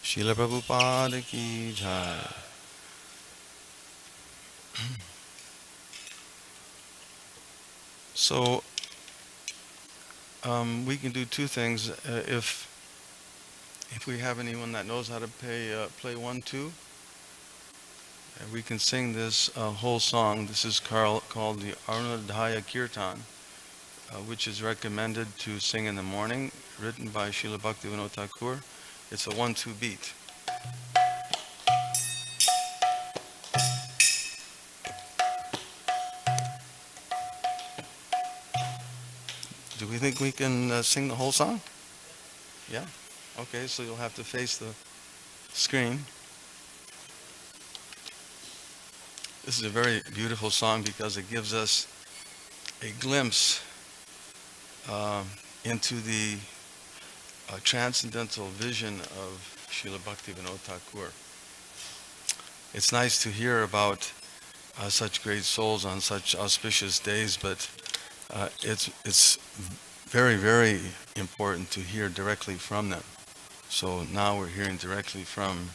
Srila Prabhupada ki jai. So we can do two things. If we have anyone that knows how to play 1-2, we can sing this whole song. This is called the Arunodaya Kirtan, which is recommended to sing in the morning, written by Srila Bhaktivinoda Thakur. It's a 1-2 beat. Do we think we can sing the whole song? Yeah? Okay, so you'll have to face the screen. This is a very beautiful song because it gives us a glimpse into the transcendental vision of Srila Bhaktivinoda Thakur. It's nice to hear about such great souls on such auspicious days, but it's very, very important to hear directly from them. So now we're hearing directly from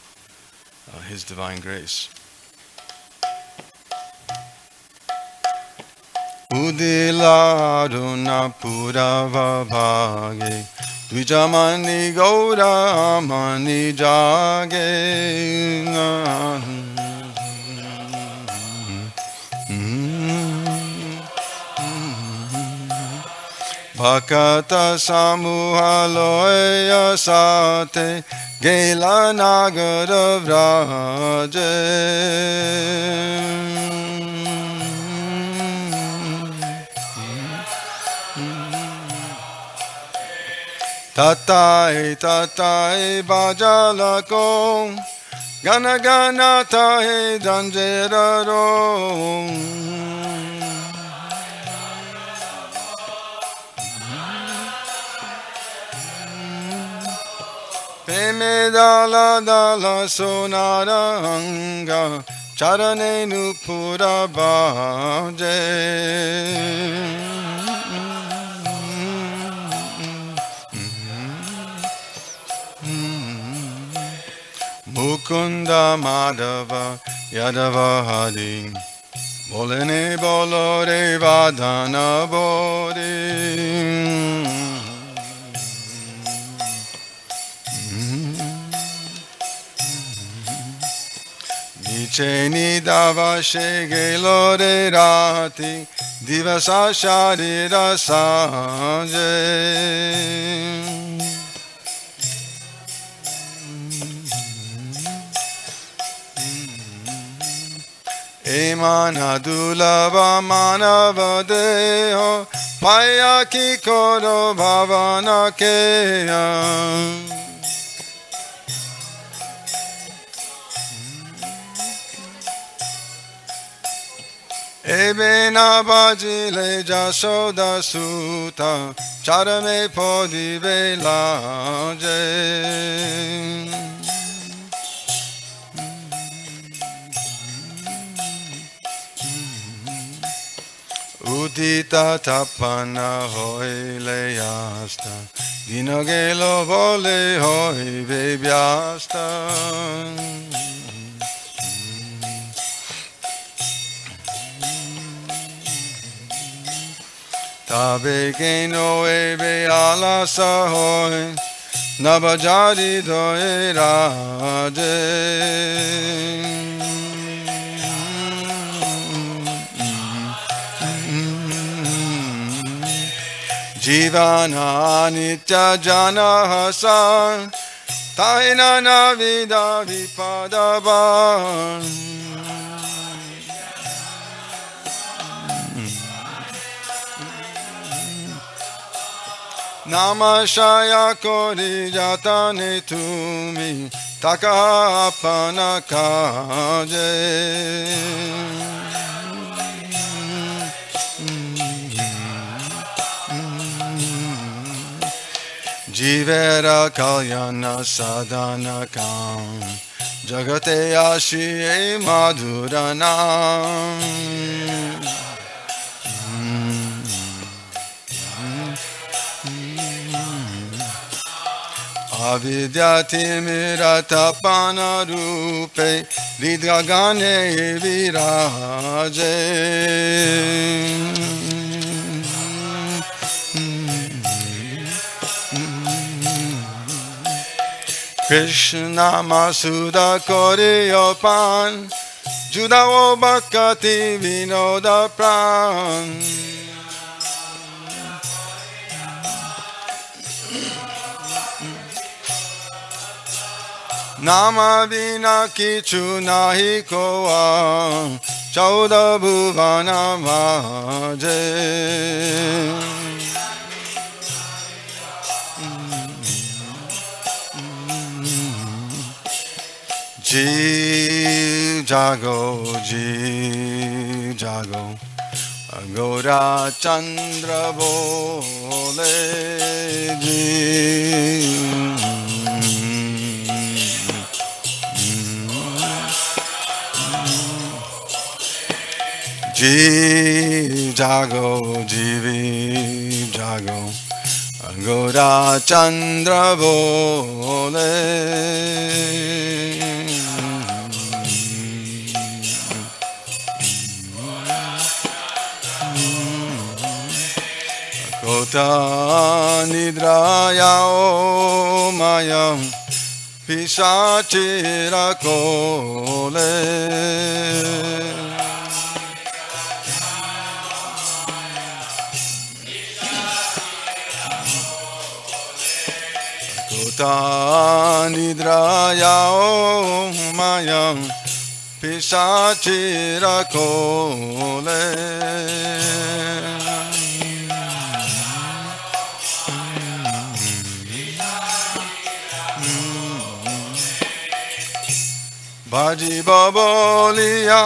His Divine Grace. Udila Aruna Purava Bhage Dvijamani Gaura Mani Jage Bhakata Samuha Loya Sate Gela Nagara Vraje Tatai tatai bajalako Gana gana tahe danjeraro Peme dala dala sonaranga Charane nupura baje Mukunda Madhava Yadava Hari Bolene Bolore Vadana Bori Nicheni Dava Shegelore Rati Divasa Sharira Sanje Emanadulava manava deho Paya ki koro bhavana keya Ebena bajile jasoda suta Charame podive laje Udita tapana hoi leyasta Dinagelo vole hoi bebyasta Tabe keno ebe alasa hoi Nabajari doe raje Jivana nitya jana hasan Taina navida vipadavan Namashaya kori jatane tumi Taka apana kaje Jivera kalyana sadhana kam Jagate ashiye madhuranam Avidyatimiratapanā rūpe Vidgagane viraje. Krishna Masuda Koriyopan Judao Bhaktivinoda Pran. Nama vina kichu nahi koa Chauda bhuvana bhaje. Ji jago, Agora Chandra bole ji. Ji jago, jivi jago, Agora Chandra bole. Kota nidraya o mayam pisachira kole. Kota nidraya o mayam pisachira kole. Bhaji baboliya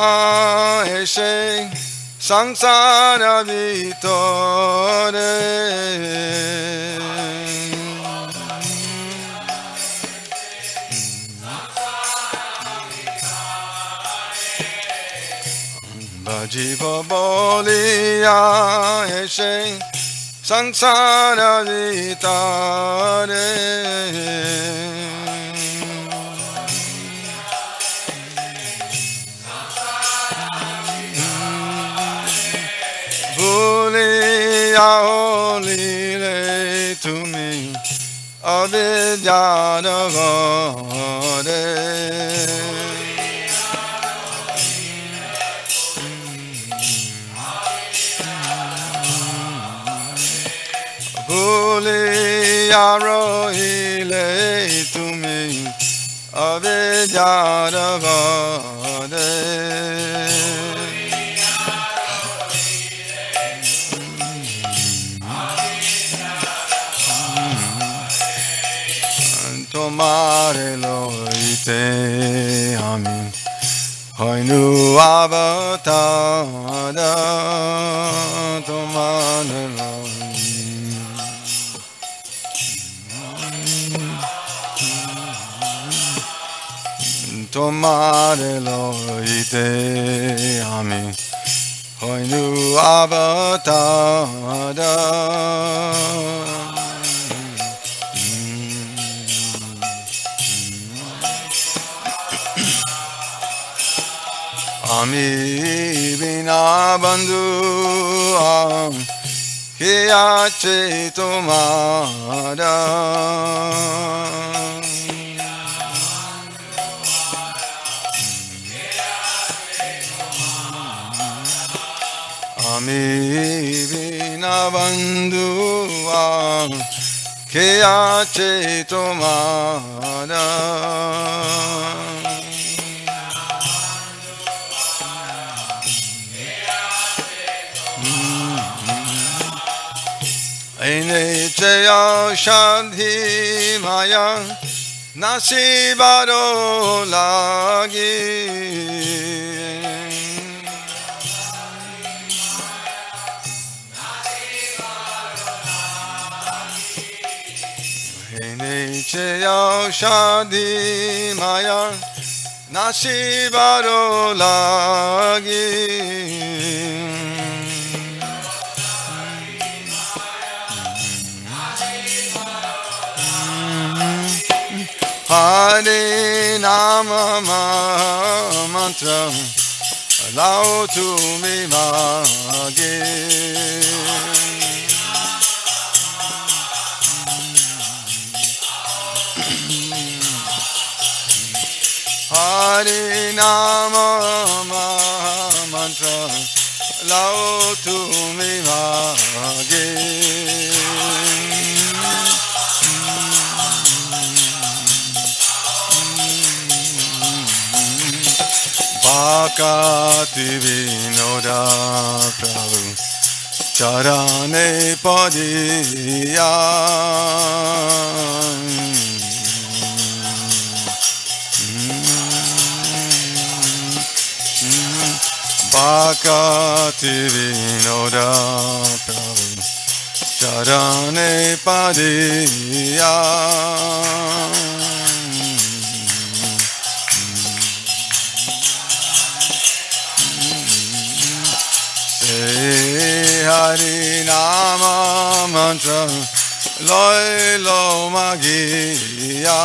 eshe sansara vitore. Bhaji baboliya eshe sansara vitore. Lile to me, Avidyadavare. Buliyaro ile to me, Avidyadavare. Tomare loite ami hoinu avatada. Tomare loite ami hoinu avatada. Ami bina bandhu kiyache tomara. Ami bina bandhu kiyache tomara. Aine chaya shanti maya nasibaro lagi. Aine chaya shanti maya nasibaro lagi. Hare Nama mantra allow to me mage. Hare Nama mantra allow to me mage. Bhaktivinoda Prabhu Charane Padiya Bhaktivinoda Prabhu Charane Padiya Hari Nama mantra loilo magiya.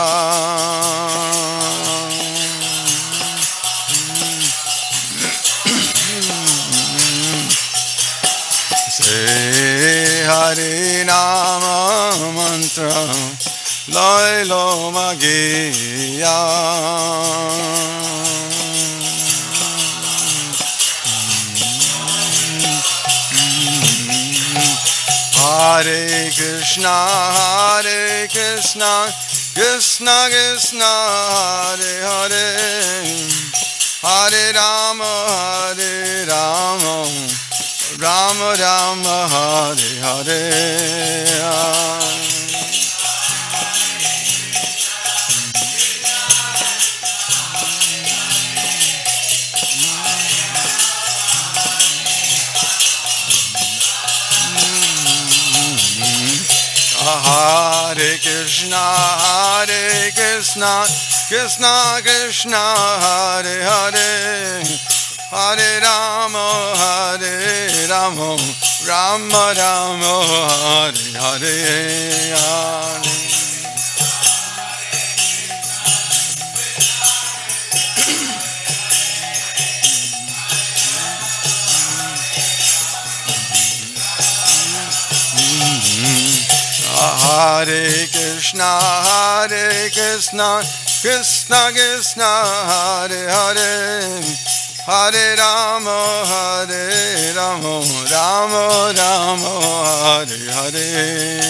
Say Hari Nama mantra loilo magiya. Hare Krishna, Krishna Krishna, Hare Hare, Hare Rama, Rama Rama, Hare Hare. Hare Krishna, Krishna Krishna, Hare Hare, Hare Rama, Rama Rama, Hare Hare. Hare Krishna, Krishna Krishna, Hare Hare, Hare Rama, Rama Rama, Hare Hare.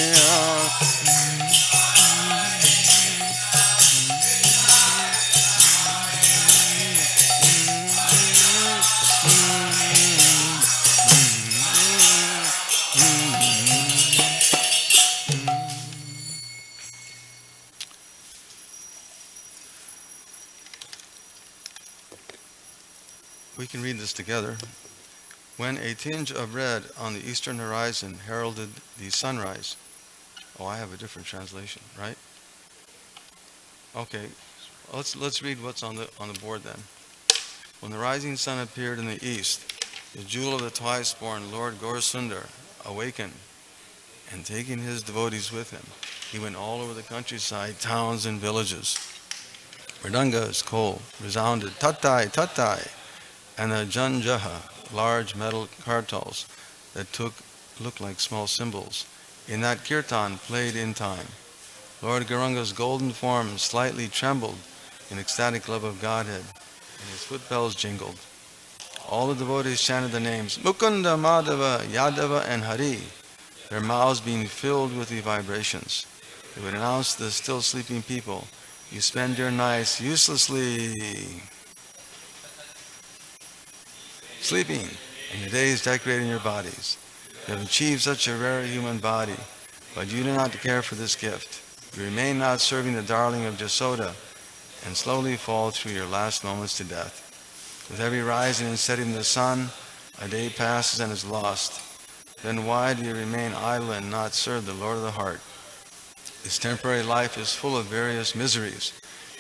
We can read this together. When a tinge of red on the eastern horizon heralded the sunrise. Oh, I have a different translation, right? Okay, let's read what's on the board then. When the rising sun appeared in the east, the jewel of the twice-born Lord Gaurasundar awakened, and taking his devotees with him, he went all over the countryside, towns and villages. Mridanga's call resounded, Tatai, Tatai, and the Janjaha, large metal kartals that looked like small cymbals. In that kirtan played in time. Lord Gauranga's golden form slightly trembled in ecstatic love of Godhead, and his footbells jingled. All the devotees chanted the names Mukunda, Madhava, Yadava, and Hari, their mouths being filled with the vibrations. They would announce to the still sleeping people, you spend your nights uselessly sleeping, and your days decorating your bodies. You have achieved such a rare human body, but you do not care for this gift. You remain not serving the darling of Jasoda, and slowly fall through your last moments to death. With every rising and setting of the sun, a day passes and is lost. Then why do you remain idle and not serve the Lord of the heart? This temporary life is full of various miseries.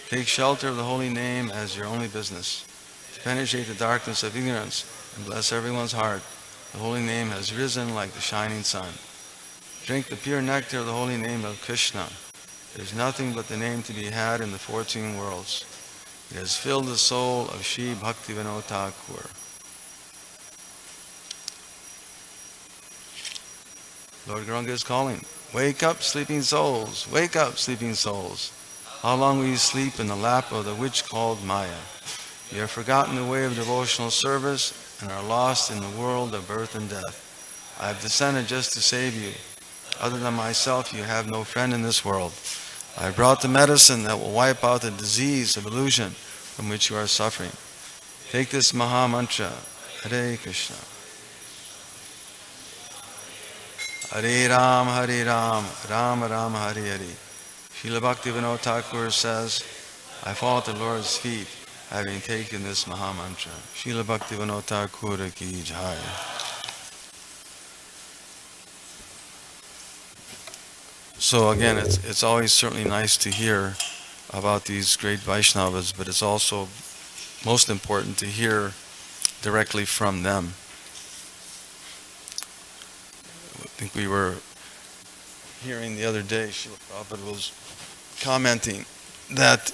Take shelter of the holy name as your only business. To penetrate the darkness of ignorance and bless everyone's heart, the holy name has risen like the shining sun. Drink the pure nectar of the holy name of Krishna. There is nothing but the name to be had in the 14 worlds. It has filled the soul of Sri Bhaktivinoda Thakur. Lord Gauranga is calling. Wake up, sleeping souls. Wake up, sleeping souls. How long will you sleep in the lap of the witch called Maya? You have forgotten the way of devotional service and are lost in the world of birth and death. I have descended just to save you. Other than myself, you have no friend in this world. I have brought the medicine that will wipe out the disease of illusion from which you are suffering. Take this Maha Mantra. Hare Krishna. Hare Ram, Hare Ram, Ram Ram, Hare Hare. Srila Bhaktivinoda Thakur says, I fall at the Lord's feet, having taken this Maha Mantra. Srila Bhaktivinoda Thakur ki jai. So again, it's always certainly nice to hear about these great Vaishnavas, but it's also most important to hear directly from them. I think we were hearing the other day, Srila Prabhupada was commenting that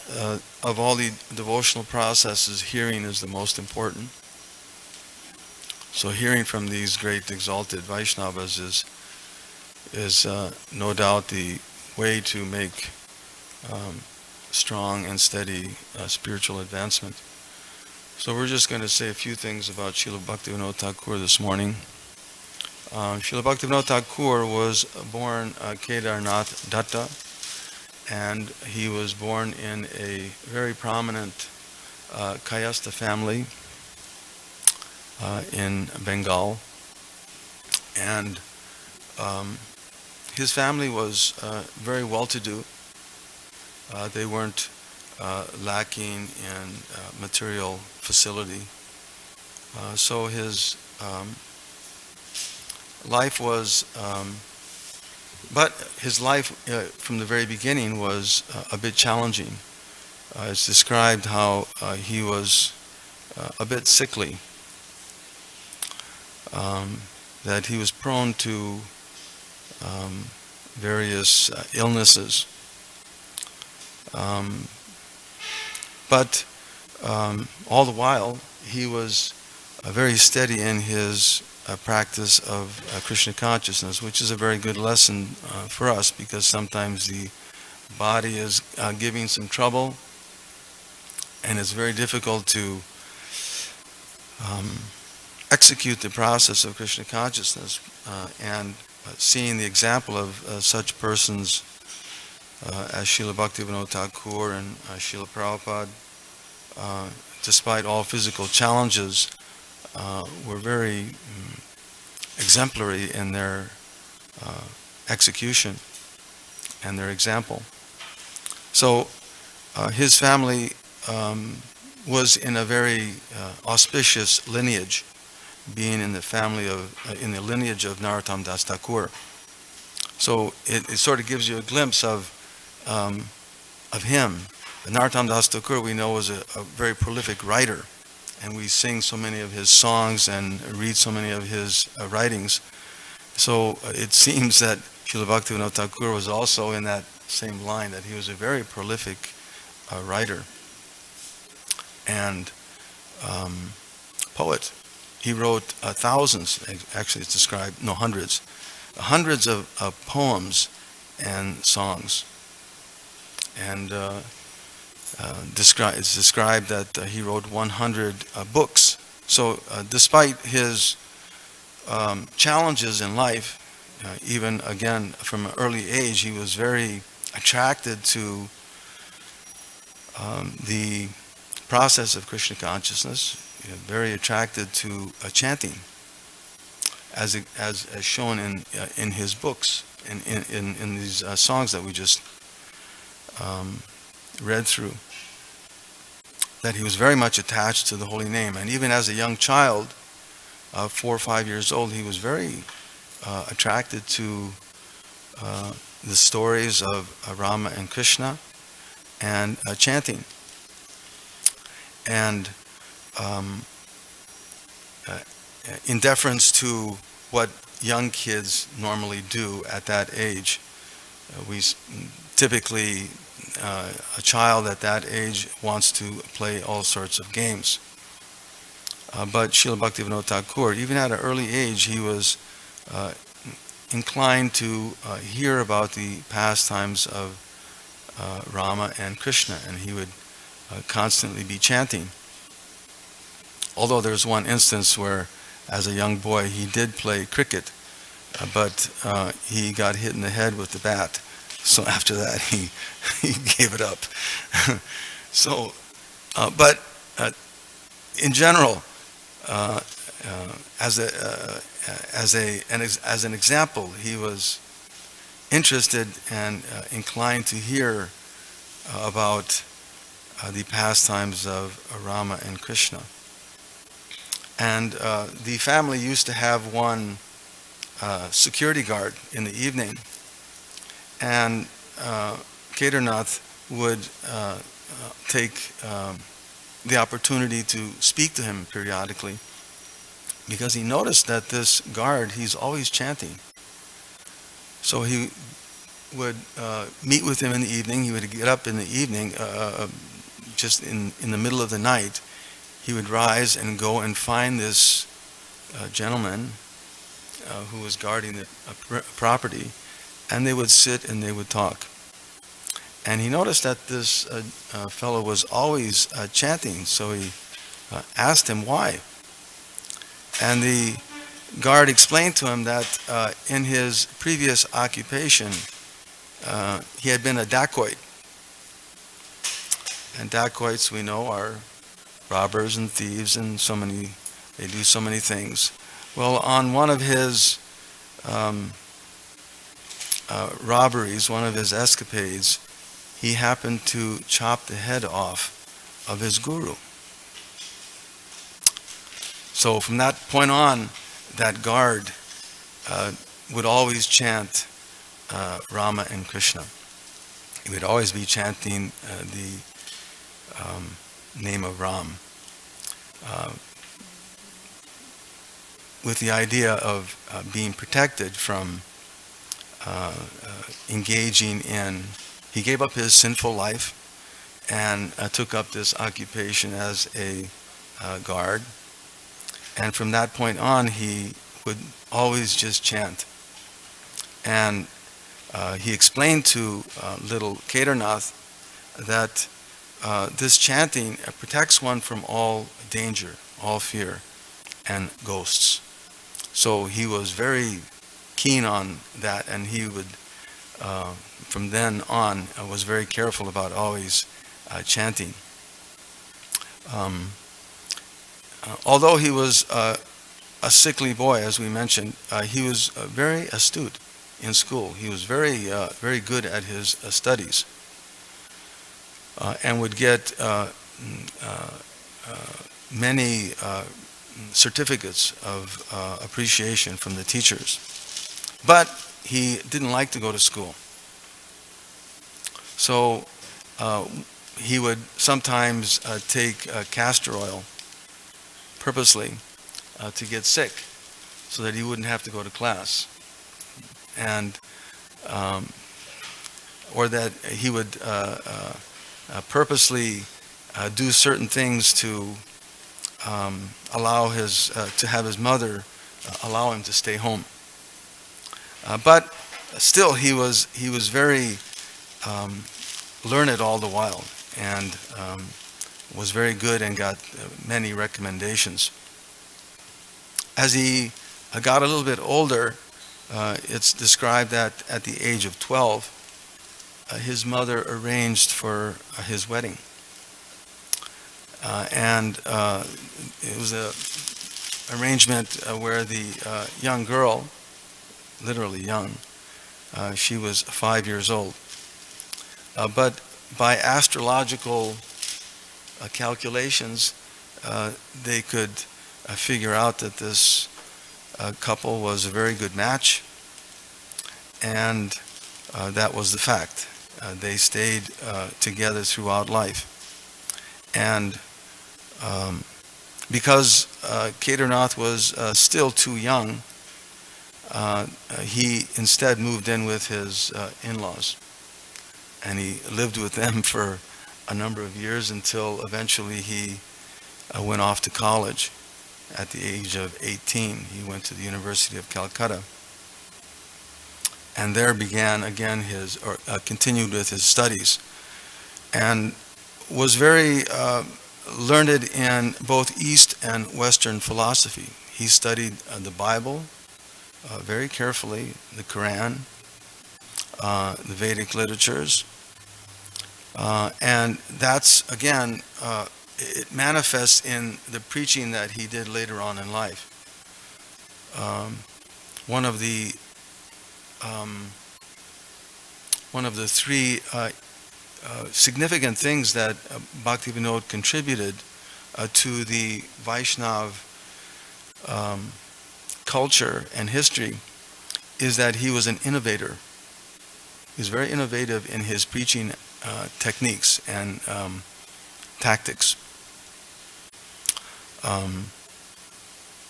of all the devotional processes, hearing is the most important. So hearing from these great exalted Vaishnavas is no doubt the way to make strong and steady spiritual advancement. So we're just going to say a few things about Srila Bhaktivinoda Thakur this morning. Srila Bhaktivinoda Thakur was born Kedarnath Datta, and he was born in a very prominent Kayastha family in Bengal. And his family was very well-to-do. They weren't lacking in material facility. So his life was, but his life from the very beginning was a bit challenging. It's described how he was a bit sickly, that he was prone to various illnesses. But all the while, he was very steady in his practice of Krishna consciousness, which is a very good lesson for us, because sometimes the body is giving some trouble, and it's very difficult to execute the process of Krishna consciousness. And seeing the example of such persons as Srila Bhaktivinoda Thakur and Srila Prabhupada, despite all physical challenges, were very exemplary in their execution and their example. So his family was in a very auspicious lineage, being in the family of, in the lineage of Narottam Das Thakur. So it sort of gives you a glimpse of him. Narottam Das Thakur, we know, was a very prolific writer, and we sing so many of his songs and read so many of his writings. So it seems that Srila Bhaktivinoda Thakur was also in that same line, that he was a very prolific writer and poet. He wrote thousands, actually it's described, no, hundreds of poems and songs. And it's described that he wrote 100 books. So despite his challenges in life, even again from an early age, he was very attracted to the process of Krishna consciousness, very attracted to chanting, as shown in his books, in these songs that we just read through, that he was very much attached to the holy name. And even as a young child, 4 or 5 years old, he was very attracted to the stories of Rama and Krishna and chanting. And in deference to what young kids normally do at that age, we typically a child at that age wants to play all sorts of games. But Srila Bhaktivinoda Thakur, even at an early age, he was inclined to hear about the pastimes of Rama and Krishna, and he would constantly be chanting. Although there's one instance where, as a young boy, he did play cricket, but he got hit in the head with the bat. So after that, he gave it up. So, but in general, as an example, he was interested and inclined to hear about the pastimes of Rama and Krishna. And the family used to have one security guard in the evening, and Kedarnath would take the opportunity to speak to him periodically, because he noticed that this guard, he's always chanting. So he would meet with him in the evening. He would get up in the evening, just in the middle of the night. He would rise and go and find this gentleman who was guarding the property, and they would sit and they would talk. And he noticed that this fellow was always chanting, so he asked him why. And the guard explained to him that in his previous occupation, he had been a dacoit. And dacoits, we know, are robbers and thieves, and they do so many things. Well, on one of his robberies, one of his escapades, he happened to chop the head off of his guru. So from that point on, that guard would always chant Rama and Krishna. He would always be chanting the name of Ram, with the idea of being protected from engaging in. He gave up his sinful life and took up this occupation as a guard. And from that point on, he would always just chant. And he explained to little Kedarnath that this chanting protects one from all danger, all fear, and ghosts. So he was very keen on that, and he would, from then on, was very careful about always chanting. Although he was a sickly boy, as we mentioned, he was very astute in school. He was very good at his studies, and would get many certificates of appreciation from the teachers. But he didn't like to go to school. So he would sometimes take castor oil purposely to get sick, so that he wouldn't have to go to class, and or that he would purposely do certain things to allow to have his mother allow him to stay home. But still, he was very learned all the while, and was very good and got many recommendations. As he got a little bit older, it's described that at the age of 12, his mother arranged for his wedding. And it was an arrangement where the young girl, literally young, she was 5 years old. But by astrological calculations, they could figure out that this couple was a very good match, and that was the fact. They stayed together throughout life. And because Kedarnath was still too young, he instead moved in with his in-laws. and he lived with them for a number of years until eventually he went off to college at the age of 18. He went to the University of Calcutta, and there began again continued with his studies, and was very learned in both East and Western philosophy. He studied the Bible very carefully, the Quran, the Vedic literatures, and that's again it manifests in the preaching that he did later on in life. One of the three significant things that Bhaktivinoda contributed to the Vaishnav culture and history is that he was an innovator. He was very innovative in his preaching techniques and tactics,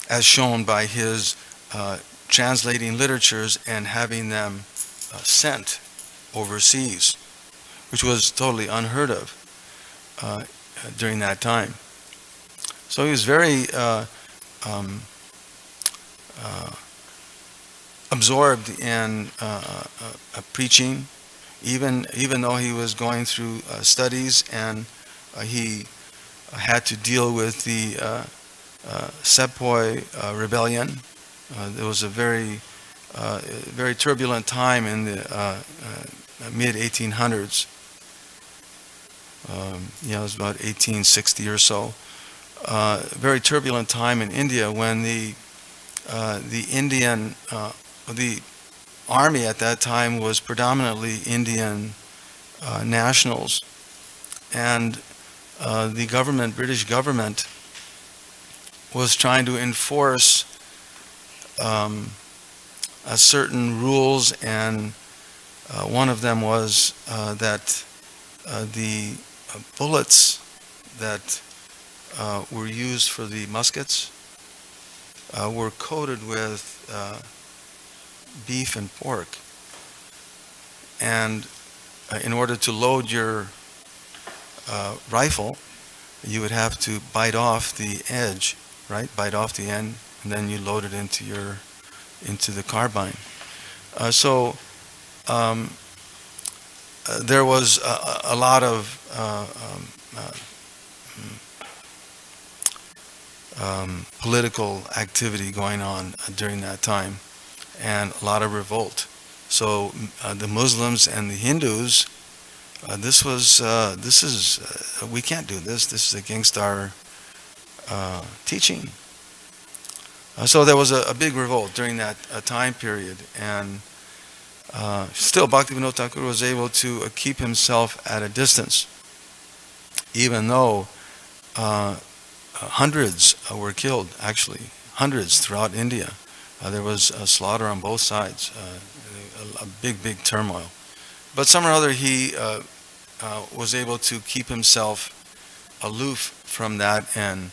as shown by his translating literatures and having them sent overseas, which was totally unheard of during that time. So he was very absorbed in preaching, even though he was going through studies, and he had to deal with the Sepoy rebellion. There was a very turbulent time in the mid-1800s. It was about 1860 or so. Very turbulent time in India when the army at that time was predominantly Indian nationals, and the government, British government, was trying to enforce certain rules, and one of them was that the bullets that were used for the muskets were coated with beef and pork, and in order to load your rifle, you would have to bite off the edge, right? Bite off the end, and then you load it into the carbine. There was a lot of political activity going on during that time, and a lot of revolt. So the Muslims and the Hindus, we can't do this. This is against our teaching. So there was a big revolt during that time period, and still Bhaktivinoda Thakur was able to keep himself at a distance, even though hundreds were killed, actually, hundreds throughout India. There was a slaughter on both sides, a big turmoil. But somehow or other he was able to keep himself aloof from that, and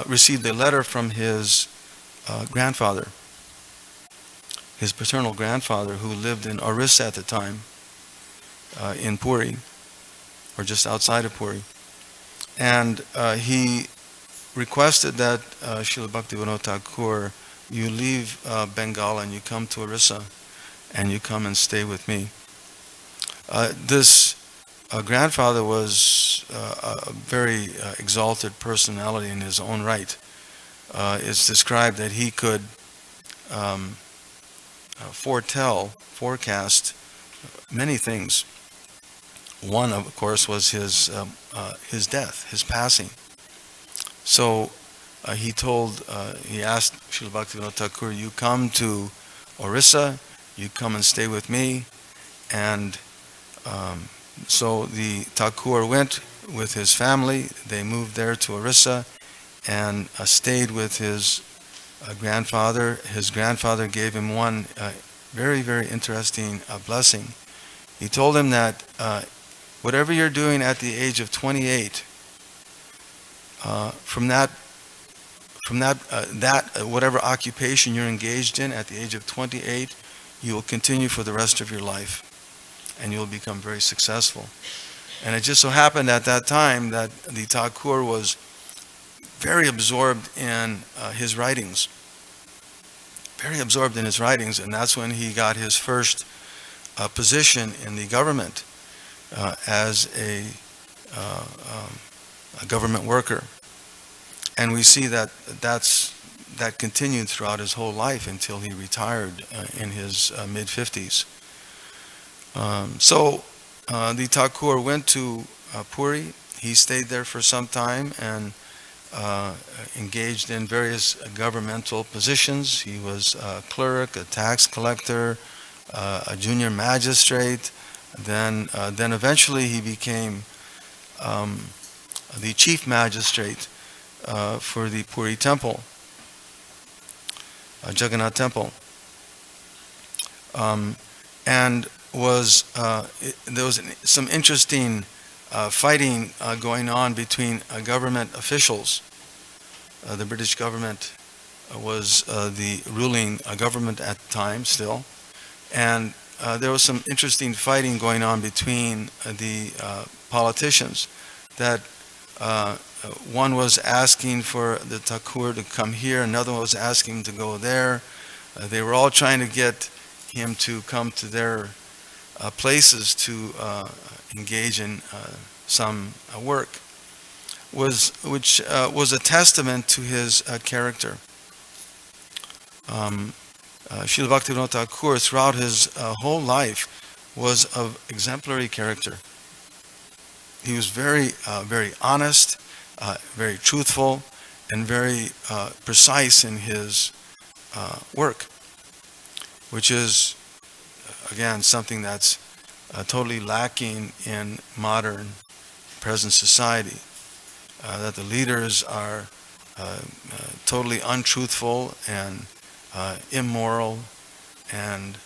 received a letter from his grandfather, his paternal grandfather, who lived in Orissa at the time, in Puri, or just outside of Puri. And he requested that Srila Bhaktivinoda Thakur, you leave Bengal and you come to Orissa, and you come and stay with me. This grandfather was a very exalted personality in his own right. It's described that he could forecast many things. One, of course, was his death, his passing. So he asked Srila Bhaktivinoda Thakur, you come to Orissa, you come and stay with me. And so the Thakur went with his family. They moved there to Orissa and stayed with his grandfather. His grandfather gave him one very, very interesting blessing. He told him that whatever you're doing at the age of 28, from that from whatever occupation you're engaged in at the age of 28, you will continue for the rest of your life, and you'll become very successful. And it just so happened at that time that the Thakur was very absorbed in his writings, and that's when he got his first position in the government as a government worker. And we see that that continued throughout his whole life until he retired in his mid-50s. So the Thakur went to Puri. He stayed there for some time and engaged in various governmental positions. He was a clerk, a tax collector, a junior magistrate. Then eventually he became the chief magistrate for the Puri temple, Jagannath temple, and there was some interesting fighting going on between government officials. The British government was the ruling government at the time still, and there was some interesting fighting going on between the politicians. That one was asking for the Thakur to come here, another was asking him to go there. They were all trying to get him to come to their places to engage in some work, which was a testament to his character. Srila Bhaktivinoda Thakur, throughout his whole life, was of exemplary character. He was very honest, very truthful, and very precise in his work, which is, again, something that's totally lacking in modern present society. That the leaders are totally untruthful and immoral and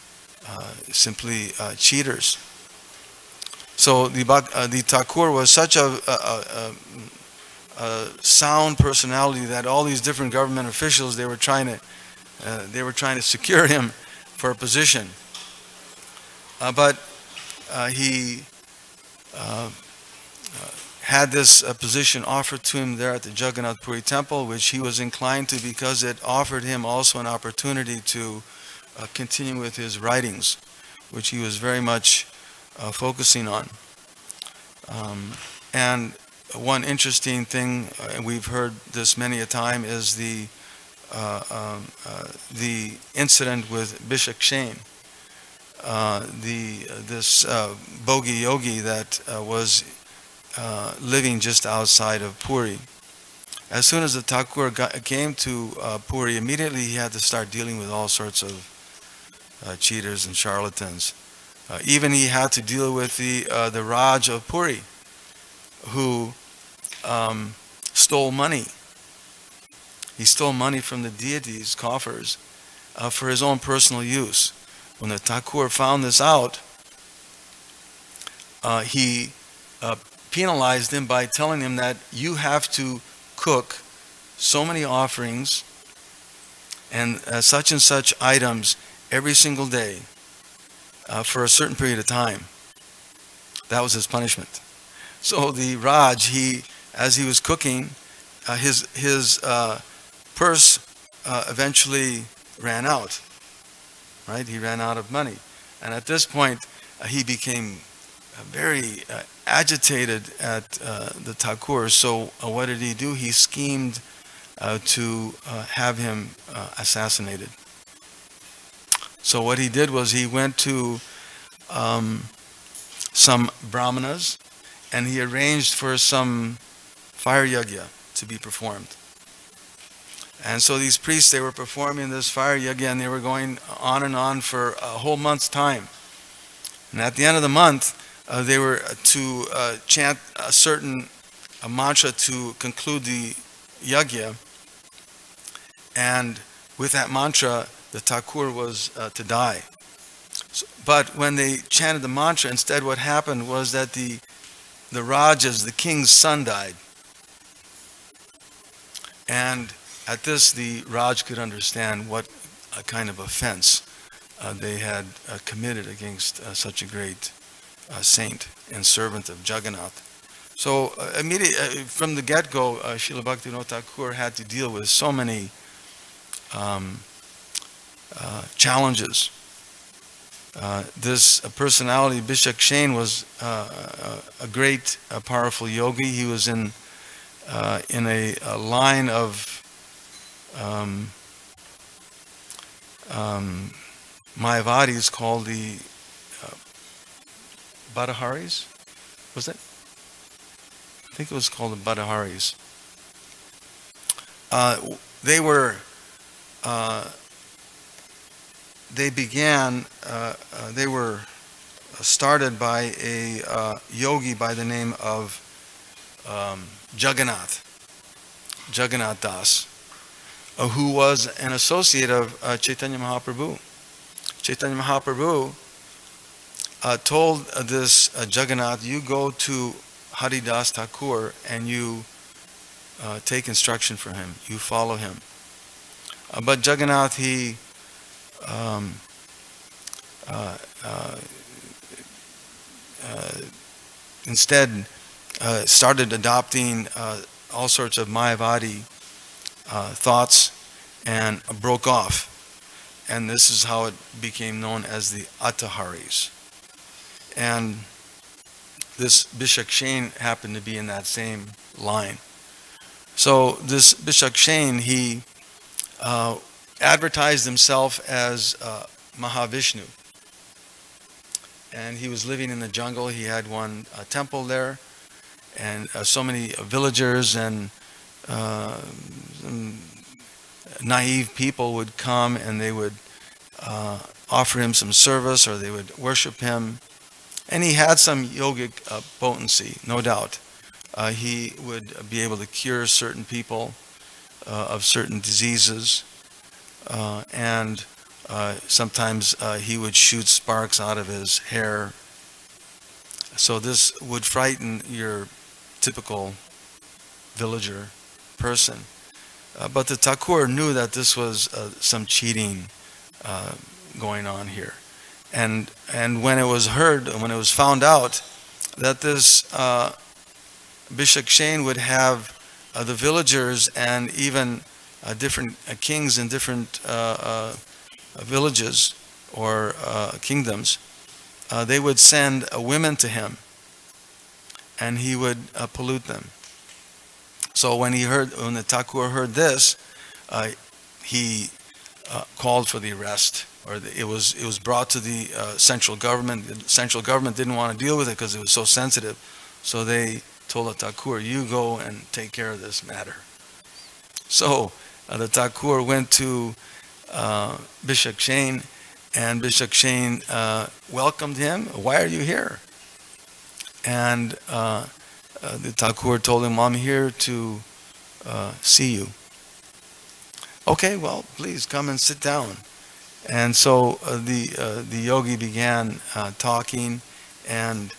simply cheaters. So the Thakur was such a sound personality that all these different government officials, they were trying to secure him for a position. But he had this position offered to him there at the Jagannath Puri temple, which he was inclined to because it offered him also an opportunity to continue with his writings, which he was very much focusing on. And one interesting thing, we've heard this many a time, is the incident with Bishop Shane, this Bhogi yogi that was living just outside of Puri. As soon as the Thakur came to Puri, immediately he had to start dealing with all sorts of cheaters and charlatans. Even he had to deal with the Raj of Puri, who stole money. He stole money from the deities' coffers for his own personal use. When the Thakur found this out, he penalized him by telling him that you have to cook so many offerings and such items every single day for a certain period of time. That was his punishment. So the Raj, as he was cooking, his purse eventually ran out. Right? He ran out of money. And at this point, he became very agitated at the Thakur. So what did he do? He schemed to have him assassinated. So what he did was he went to some brahmanas and he arranged for some fire yajna to be performed. And so these priests, they were performing this fire yajna and they were going on for a whole month's time. And at the end of the month, they were to chant a certain mantra to conclude the yajna. And with that mantra, the Thakur was to die. But when they chanted the mantra, instead what happened was that the Rajas, the king's son, died. And At this, the Raj could understand what kind of offense they had committed against such a great saint and servant of Jagannath. So immediately from the get-go, Srila Bhaktivinoda Thakur had to deal with so many challenges. This personality, Bishakshain, was a great, powerful yogi. He was in a line of Mayavadis called the Badaharis. Was it? I think it was called the Badaharis. They were. They were started by a yogi by the name of Jagannath Das, who was an associate of Chaitanya Mahaprabhu. Chaitanya Mahaprabhu told this Jagannath, you go to Haridas Thakur and you take instruction from him, you follow him. But Jagannath, he instead started adopting all sorts of Mayavadi thoughts and broke off. And this is how it became known as the Ataharis. And this Bishakshain happened to be in that same line. So this Bishakshain, he advertised himself as Mahavishnu. And he was living in the jungle. He had one temple there, and so many villagers and naive people would come and they would offer him some service, or they would worship him. And he had some yogic potency, no doubt. He would be able to cure certain people of certain diseases, and sometimes he would shoot sparks out of his hair. So this would frighten your typical villager person. But the Thakur knew that this was some cheating going on here. And when it was heard, when it was found out that this Bishakshain would have the villagers and even different kings in different villages or kingdoms, they would send women to him, and he would pollute them. So when the Thakur heard this, he called for the arrest, or it was brought to the central government. The central government didn't want to deal with it because it was so sensitive. So they told the Thakur, you go and take care of this matter. So the Thakur went to Bishakshain, and Bishakshain welcomed him. Why are you here? And the Thakur told him, I'm here to see you. Okay, well, please come and sit down. And so the yogi began talking and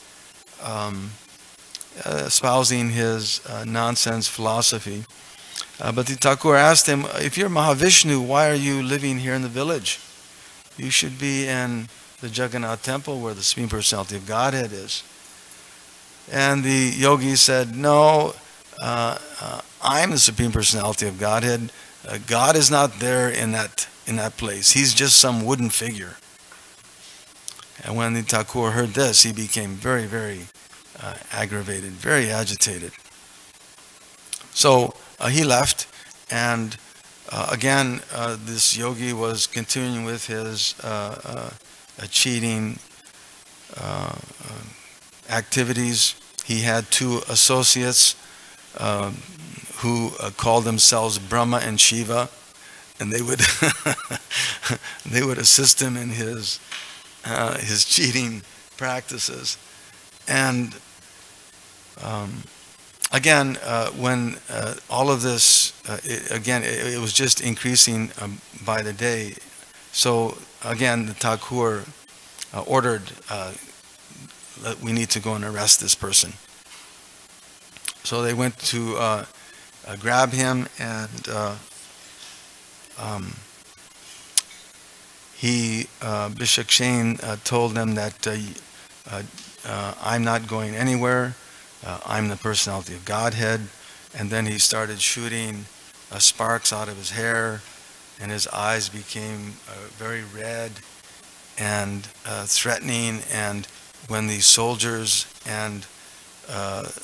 espousing his nonsense philosophy. But the Thakur asked him, if you're Mahavishnu, why are you living here in the village? You should be in the Jagannath temple where the Supreme Personality of Godhead is. And the yogi said, no, I'm the Supreme Personality of Godhead. God is not there in that place. He's just some wooden figure. And when the Thakur heard this, he became very, very aggravated, very agitated. So he left, and again, this yogi was continuing with his cheating activities. He had two associates who called themselves Brahma and Shiva, and they would they would assist him in his cheating practices. And again, when all of this, it was just increasing by the day. So again, the Thakur ordered that we need to go and arrest this person. So they went to grab him and Vishakshen told them that I'm not going anywhere. I'm the personality of Godhead. And then he started shooting sparks out of his hair, and his eyes became very red and threatening. And when the soldiers and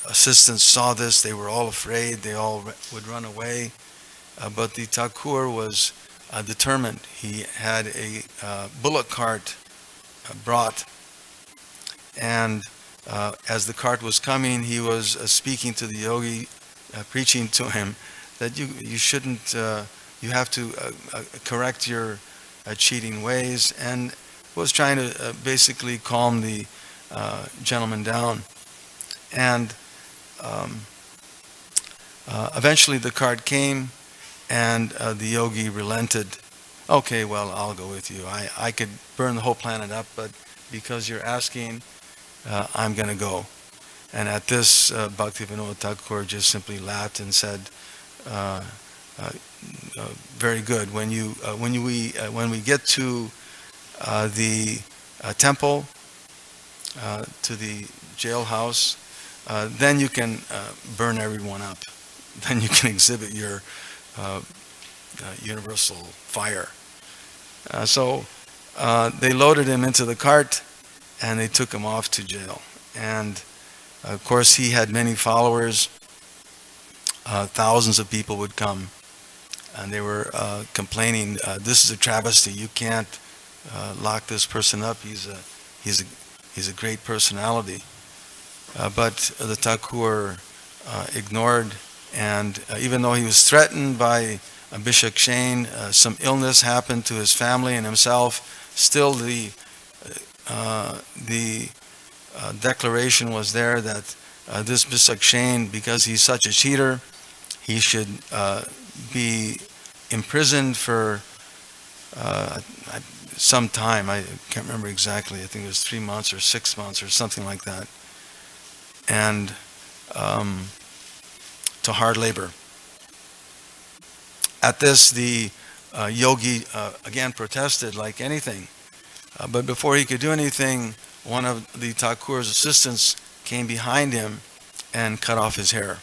assistants saw this, they were all afraid. They all would run away. But the Thakur was determined. He had a bullock cart brought, and as the cart was coming, he was speaking to the yogi, preaching to him that you shouldn't, you have to correct your cheating ways, and was trying to basically calm the gentleman down. And eventually the cart came, and the yogi relented. Okay, well, I'll go with you. I could burn the whole planet up, but because you're asking, I'm going to go. And at this, Bhaktivinoda Thakur just simply laughed and said, very good. When we get to the temple, to the jailhouse, then you can burn everyone up. Then you can exhibit your universal fire. So they loaded him into the cart, and they took him off to jail. And of course, he had many followers. Thousands of people would come, and they were complaining, "This is a travesty. You can't lock this person up. He's a great personality." But the Thakur ignored, and even though he was threatened by Vishakshen, some illness happened to his family and himself, still the declaration was there that this Vishakshen, because he's such a cheater, he should be imprisoned for some time. I can't remember exactly. I think it was 3 months or 6 months or something like that. And to hard labor. At this, the yogi again protested like anything. But before he could do anything, one of the Thakur's assistants came behind him and cut off his hair.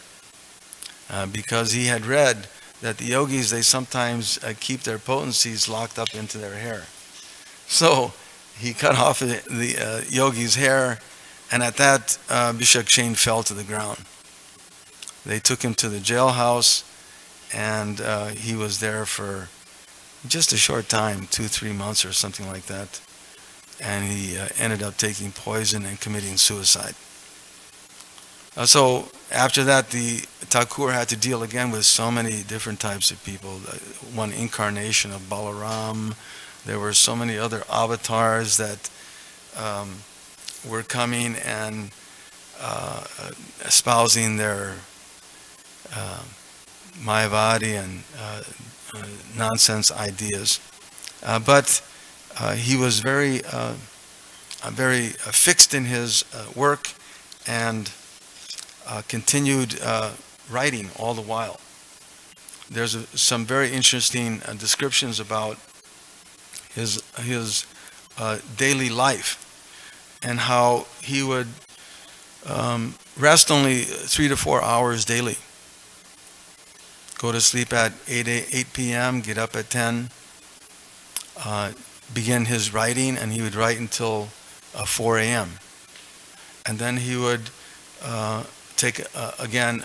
Because he had read that the yogis, they sometimes keep their potencies locked up into their hair. So he cut off the yogi's hair, and at that, Vishakshen fell to the ground. They took him to the jailhouse, and he was there for just a short time, 2-3 months or something like that. And he ended up taking poison and committing suicide. So after that, the Thakur had to deal again with so many different types of people. One incarnation of Balaram. There were so many other avatars that were coming and espousing their Mayavadi and nonsense ideas. But he was very fixed in his work, and continued writing all the while. There's some very interesting descriptions about his daily life, and how he would rest only 3 to 4 hours daily. Go to sleep at 8 p.m., get up at 10, begin his writing, and he would write until 4 a.m. And then he would take again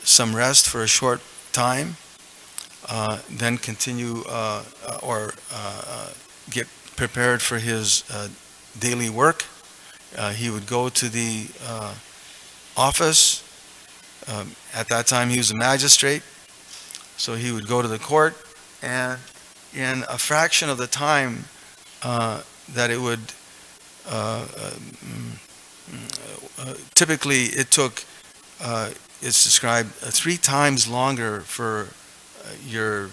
some rest for a short time, then continue or get prepared for his daily work. He would go to the office. At that time he was a magistrate, so he would go to the court, and in a fraction of the time that it would typically it took it's described 3 times longer for your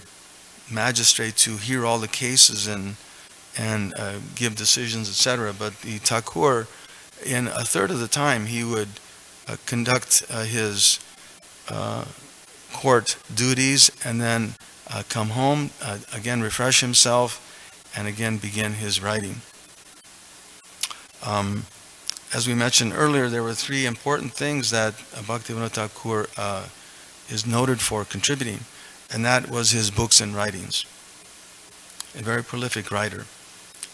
magistrate to hear all the cases and give decisions, etc. But the Thakur, in a third of the time, he would conduct his court duties, and then come home, again refresh himself, and again begin his writing. As we mentioned earlier, there were three important things that Bhaktivinoda Thakur is noted for contributing, and that was his books and writings. A very prolific writer.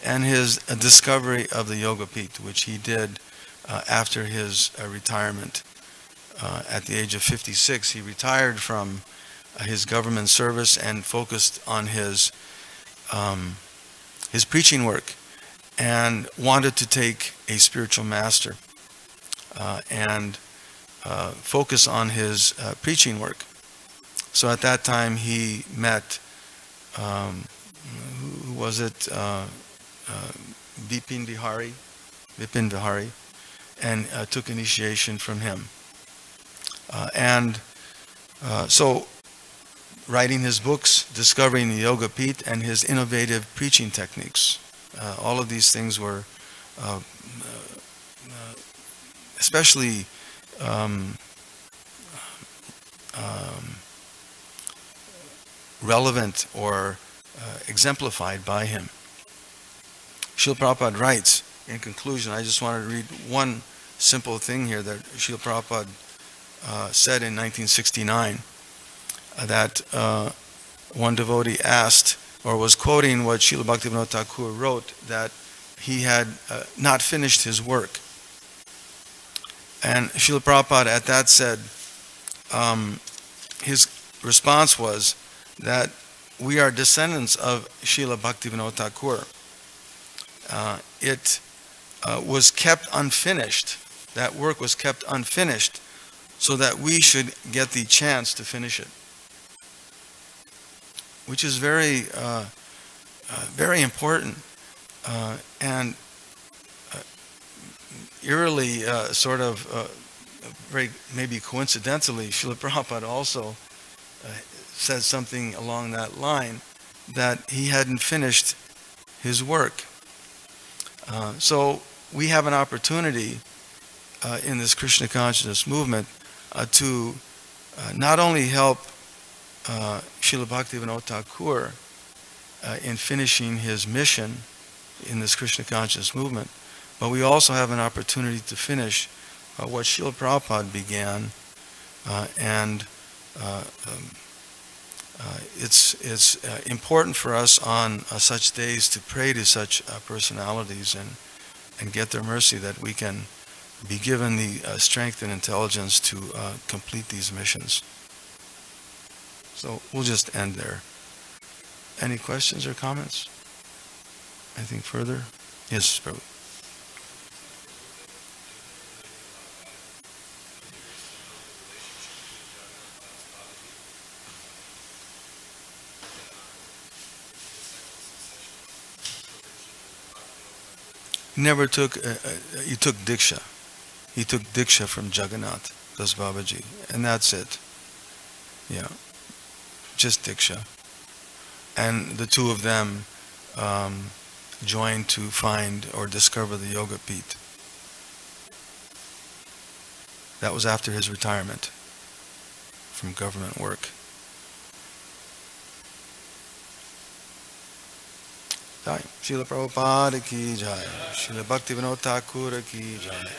And his discovery of the Yoga Pith, which he did after his retirement. At the age of 56, he retired from his government service and focused on his preaching work, and wanted to take a spiritual master and focus on his preaching work. So at that time he met, who was it, Vipin Vihari, and took initiation from him. So writing his books, discovering the Yoga Pith, and his innovative preaching techniques. All of these things were especially relevant or exemplified by him. Srila Prabhupada writes, in conclusion, I just wanted to read one simple thing here that Srila Prabhupada said in 1969, that one devotee asked, or was quoting what Srila Bhaktivinoda Thakur wrote, that he had not finished his work. And Srila Prabhupada at that said, his response was that we are descendants of Srila Bhaktivinoda Thakur. It was kept unfinished. That work was kept unfinished so that we should get the chance to finish it. Which is very, very important, and eerily, sort of, very maybe coincidentally, Srila Prabhupada also said something along that line, that he hadn't finished his work. So we have an opportunity in this Krishna consciousness movement to not only help Srila Bhaktivinoda Thakur in finishing his mission in this Krishna consciousness movement, but we also have an opportunity to finish what Srila Prabhupada began, and it's important for us on such days to pray to such personalities and get their mercy, that we can be given the strength and intelligence to complete these missions. So we'll just end there. Any questions or comments? Anything further? Yes, Prabhu. Never took, he took Diksha. He took Diksha from Jagannath Das Babaji, and that's it. Yeah. Just Diksha. And the two of them joined to find or discover the Yoga Pith. That was after his retirement from government work. Jai. Srila Prabhupada ki jai. Srila Bhaktivinoda Thakur ki jai.